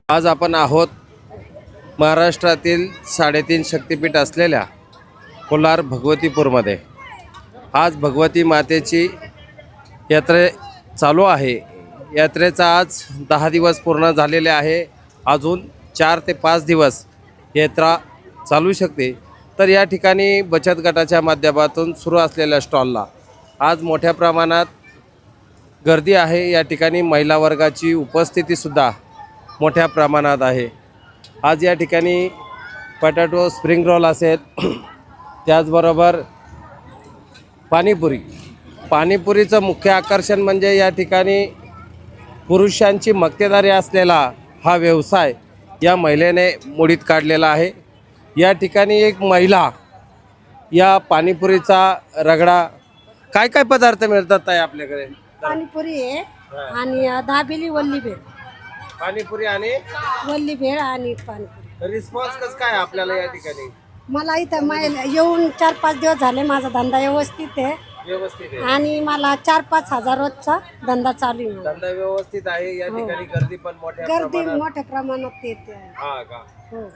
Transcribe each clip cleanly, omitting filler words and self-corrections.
आज आपण आहोत महाराष्ट्रातील 3.5 शक्तिपीठ असलेल्या कोलार भगवतीपूरमध्ये। आज भगवती मातेची यात्रा चालू आहे। यात्रेचा आज 10 दिवस पूर्ण झालेले आहे। अजून 4 ते 5 दिवस यात्रा चालू शकते। तर या ठिकाणी बचत गटाच्या माध्यमातून सुरू असलेल्या स्टॉलला आज मोठ्या प्रमाणात गर्दी आहे। या ठिकाणी महिला वर्गाची उपस्थितीसुद्धा मोठ्या प्रमाणात आहे। आज या ठिकाणी पटॅटो स्प्रिंग रोल असेल, त्याचबरोबर पाणीपुरीचं मुख्य आकर्षण म्हणजे या ठिकाणी पुरुषांची मक्तेदारी असलेला हा व्यवसाय या महिलेने मोडीत काढलेला आहे। या ठिकाणी एक महिला या पाणीपुरीचा रगडा काय काय पदार्थ मिळतात ताई आपल्याकडे? पाणीपुरी आहे आणि दाबेली वल्ली भेळ, पाणीपुरी आणि वल्ली भेळ आणि पाणीपुरी। रिस्पॉन्स कसं काय आपल्याला या ठिकाणी? मला इथं येऊन 4-5 दिवस झाले। माझा धंदा व्यवस्थित आहे आणि मला 4-5 हजार रोजचा धंदा चालू आहे। धंदा व्यवस्थित आहे। या ठिकाणी गर्दी पण मोठ्या प्रमाणात येते। हा का?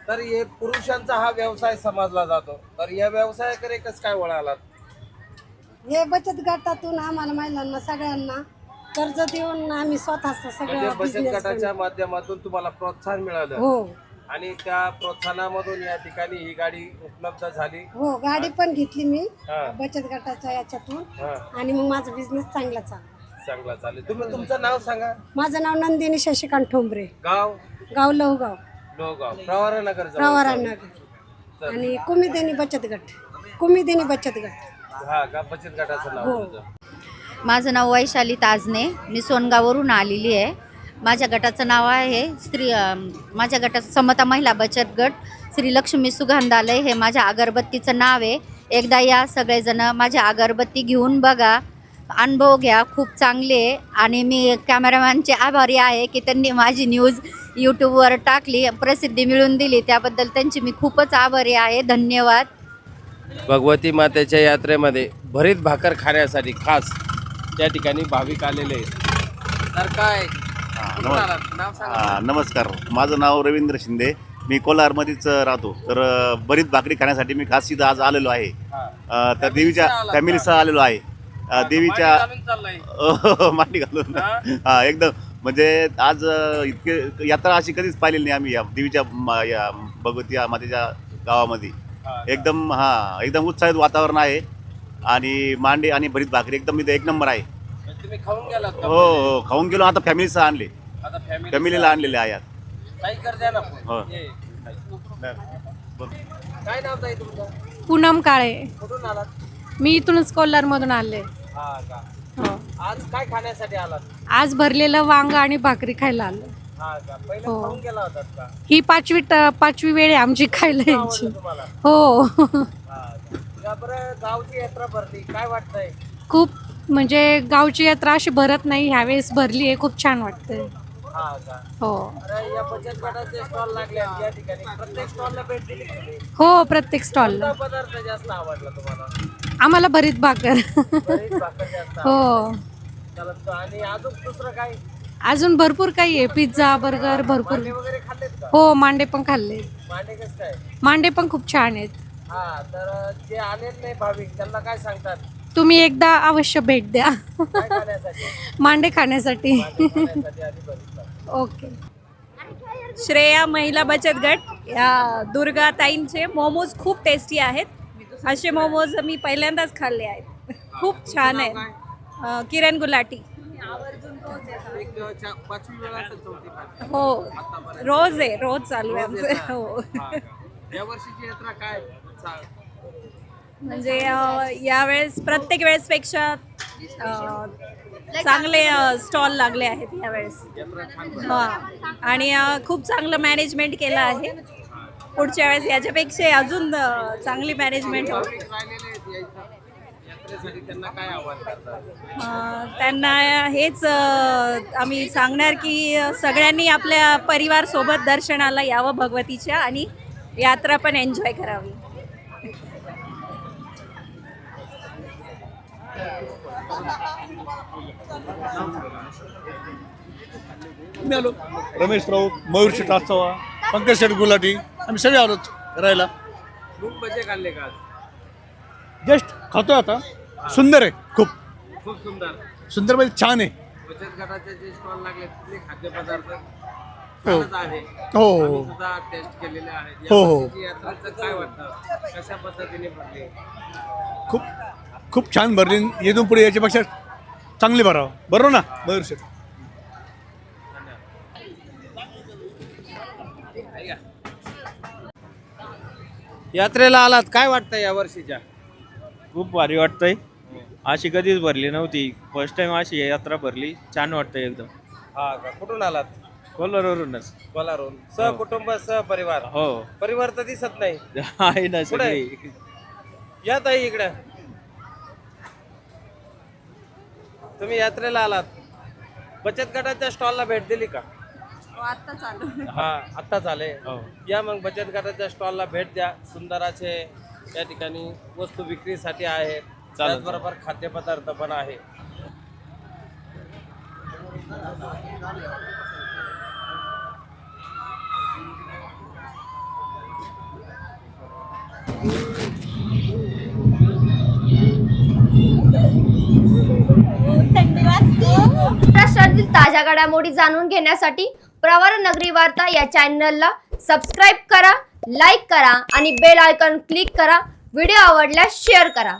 तर हे पुरुषांचा हा व्यवसाय समजला जातो। तर या व्यवसायाकडे कसं काय वळालात? हे बचत गटातून आम्हाला महिलांना सगळ्यांना कर्ज देऊन आम्ही स्वतःच सगळं बचत गटाच्या माध्यमातून तुम्हाला प्रोत्साहन मिळालं? हो। आणि त्या प्रोत्साहनामधून या ठिकाणी ही गाडी उपलब्ध झाली? हो, गाडी पण घेतली मी बचत गटाच्या याच्यातून आणि मग माझा बिझनेस चांगला चालेल। तुम्ही तुमचं नाव सांगा? माझं नाव नंदिनी शशिकांत ठोंबरे, गाव लवगाव, प्रवरानगर आणि कुमिदेनी बचत गट। हा का? बचत गटाचं नाव? हो। माझं नाव वैशाली ताजने, मी सोनगाववरून आलेली आहे। माझ्या गटाचं नाव आहे माझ्या गटाचं समता महिला बचत गट श्री लक्ष्मी सुगंधालय हे माझ्या अगरबत्तीचं नाव आहे। एकदा या सगळेजण माझ्या अगरबत्ती घेऊन बघा, अनुभव घ्या, खूप चांगले आहे। आणि मी कॅमेरामॅनचे आभारी आहे की त्यांनी माझी न्यूज यूट्यूबवर टाकली, प्रसिद्धी मिळवून दिली, त्याबद्दल त्यांची मी खूपच आभारी आहे। धन्यवाद। भगवती मातेच्या यात्रेमध्ये भरीत भाकर खाण्यासाठी खास त्या ठिकाणी भाविक आलेले आहेत। तर काय नाव सांगा? नमस्कार, माझं नाव रवींद्र शिंदे, मी कोलारमध्येच राहतो। तर भरीत भाकरी खाण्यासाठी मी खास इथं आज आलेलो आहे। तर देवीच्या फॅमिलीसह आलेलो आहे। देवीच्या मांडी घालून एकदम म्हणजे आज इतके यात्रा अशी कधीच पाहिलेली नाही आम्ही या देवीच्या या भगवती मातेच्या गावामध्ये। एकदम उत्साहित वातावरण आहे आणि मांडे आणि भरीत भाकरी एकदम इथे एक नंबर आहे। तुम्ही खाऊन गेलात? हो, खाऊन गेलो। आता फॅमिलीसह आणले, फॅमिलीला आणलेले आहे। काही कर द्या ना। काय नाव ताई तुमचं? पूनम काळे। कुठून आलात? मी इथूनच कोल्हारमधून आले। हा का? हो। आज काय खाण्यासाठी आलात? आज भरलेलं वांग आणि भाकरी खायला आलो। हा का? पहिले खाऊन गेला होतात का? ही पाचवी वेळ आहे आमची खायला यायची। तुम्हाला? हो। बरं, गावची यात्रा भरली, काय वाटतंय? खूप म्हणजे गावची यात्रा अशी भरत नाही, ह्यावेळेस भरली आहे, खूप छान वाटतंय। हा का? हो। अरे या बचत गटाचे स्टॉल लागले या ठिकाणी, प्रत्येक स्टॉलला भेट दिली तुम्ही? हो, प्रत्येक स्टॉलला। कोणता पदार्थ जास्त आवडला तुम्हाला? आम्हाला भरीत भाकर। भरीत भाकर जास्त हो। आवडली। आणि अजून दुसरं काय? अजून भरपूर काही आहे, पिझ्झा, बर्गर, भरपूर। मांडे वगैरे खाल्लेत का? हो, मांडे पण खाल्ले। मांडे कसं काय? मांडे पण खूप छान आहेत। हा, तर जे आलेले नाही भाविक त्यांना काय सांगतात? तुम्ही एकदा अवश्य भेट द्या काय खाण्यासाठी? मांडे खाण्यासाठी। आधी भरीत ओके। श्रेया महिला बचत गट या दुर्गा ताईंचे मोमोज खूप टेस्टी आहेत। असे मोमोज मी पहिल्यांदाच खाल्ले आहेत, खूप छान आहेत। किरण गुलाटी। हो, रोज चालू आहे आमचं। हो। या वर्षीची यात्रा काय म्हणजे यावेळेस प्रत्येक वेळेसपेक्षा चांगले स्टॉल लागले आहेत यावेळेस। हां, आणि खूप चांगलं मॅनेजमेंट केलं आहे। पुढच्या वेळेस याच्यापेक्षा अजून चांगली मॅनेजमेंट हो। त्यांना हेच आम्ही सांगणार की सगळ्यांनी आपल्या परिवार सोबत दर्शनाला यावं भगवतीच्या आणि यात्रा पण एन्जॉय करावी। मी आलो रमेश राऊत, मयूर शेठ आचवा, पंकज शेठ गुलाटी, आम्ही सगळे आलो राहायला. खूप मजे खाल्ले का आज? जस्ट खातोय आता. सुंदर आहे, खूप खूप सुंदर. सुंदर म्हणजे छान आहे. बचत गटाचे जे स्टॉल लागले तिथले खाद्यपदार्थ हो. छानच आहे. हो आम्ही हो सुद्धा टेस्ट केलेले आहेत. हो, हो. यावर्षीची यात्रेचं काय वाटतं? कशा पद्धतीने भरली? खूप खूप छान भरली. येथून पुढे याच्यापेक्षा चांगली भरावं. बरोबर ना मयूर शेठ? यात्रेला आलात, काय वाटतं या वर्षीच्या? खूप भारी वाटतंय. अशी कधीच भरली नव्हती. फर्स्ट टाइम अशी यात्रा भरली. छान वाटतंय एकदम. हा का, कुठून आलात? कोल्हारवरूनच. कोल्हारून. सहकुटुंब सहपरिवार? हो. परिवार तर दिसत नाही. आहे ना कुठे आहे? सगळी. या ताई इकडे. तुम्ही यात्रेला आलात, बचत गटाच्या स्टॉलला भेट दिली का? हा, आत्ताच आले. हो. या मग बचत गटाच्या स्टॉलला भेट द्या. सुंदराचे या ठिकाणी वस्तू विक्रीसाठी आहेत. त्याचबरोबर खाद्यपदार्थ पण आहे. महाराष्ट्रातील ताज्या घडामोडी जाणून घेण्यासाठी प्रवरा नगरी वार्ता या चॅनलला सबस्क्राईब करा, लाईक करा आणि बेल आयकॉन क्लिक करा. व्हिडिओ आवडल्यास शेअर करा.